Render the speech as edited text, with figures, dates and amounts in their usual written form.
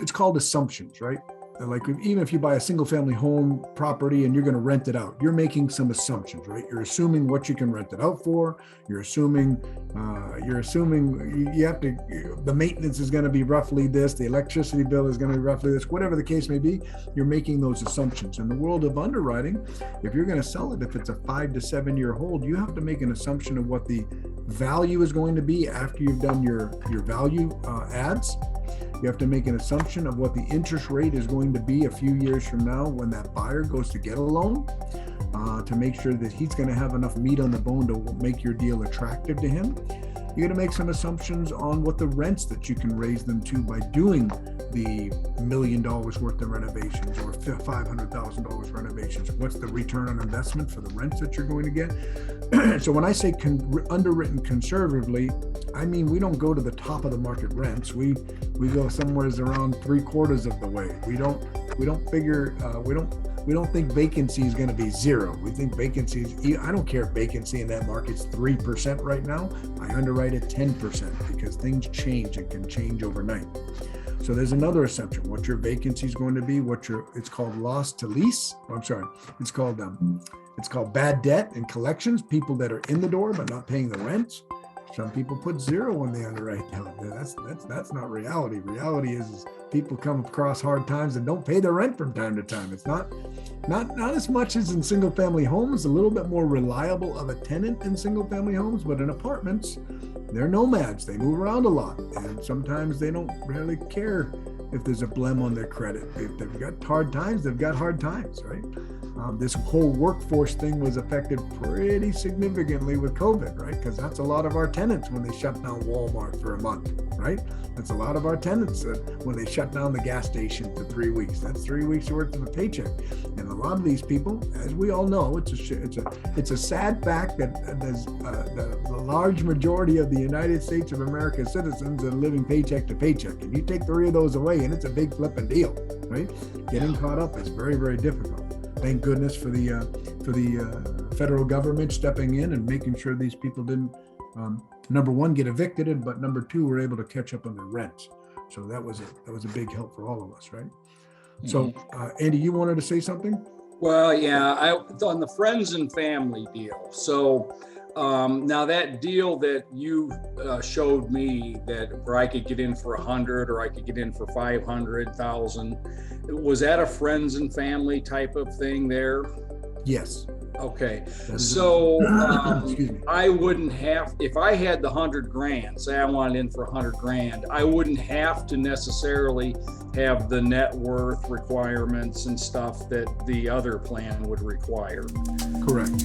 it's called assumptions, right? Like even if you buy a single family home property and you're going to rent it out, you're making some assumptions, right? You're assuming what you can rent it out for. You're assuming you have to, the maintenance is going to be roughly this, the electricity bill is going to be roughly this, whatever the case may be. You're making those assumptions. In the world of underwriting, if you're going to sell it, if it's a 5 to 7 year hold, you have to make an assumption of what the value is going to be after you've done your value adds. You have to make an assumption of what the interest rate is going to be a few years from now when that buyer goes to get a loan, to make sure that he's going to have enough meat on the bone to make your deal attractive to him. You're going to make some assumptions on what the rents that you can raise them to by doing the $1 million worth of renovations or $500,000 renovations. What's the return on investment for the rents that you're going to get? So when I say underwritten conservatively, I mean we don't go to the top of the market rents. We go somewhere around 3/4 of the way. We don't think vacancy is going to be 0. We think vacancy is, I don't care if vacancy in that market's 3% right now. I underwrite at 10% because things change and can change overnight. So there's another assumption, what your vacancy is going to be, it's called loss to lease. It's called bad debt and collections, people that are in the door but not paying the rent. Some people put 0 when they underwrite down. That's not reality. Reality is people come across hard times and don't pay their rent from time to time. It's not as much as in single family homes, a little bit more reliable of a tenant in single family homes, but in apartments, they're nomads. They move around a lot, and sometimes they don't really care if there's a blem on their credit. If they've got hard times, they've got hard times, right? This whole workforce thing was affected pretty significantly with COVID, right? Because that's a lot of our tenants when they shut down Walmart for a month, right? That's a lot of our tenants when they shut down the gas station for 3 weeks. That's 3 weeks worth of a paycheck. And a lot of these people, as we all know, it's a sad fact that there's the large majority of the United States of America citizens are living paycheck to paycheck. And you take 3 of those away, and it's a big flipping deal, right? Getting caught up is very, very difficult. Thank goodness for the federal government stepping in and making sure these people didn't, number one, get evicted, but number 2, were able to catch up on their rent. So that was a big help for all of us, right? Mm-hmm. So, Andy, you wanted to say something? Well, yeah, on the friends and family deal. So now that deal that you showed me where I could get in for 100 or I could get in for 500,000, was that a friends and family type of thing there? Yes. Okay. So I wouldn't have, if I had the 100 grand, say I wanted in for 100 grand, I wouldn't have to necessarily have the net worth requirements and stuff that the other plan would require. Correct.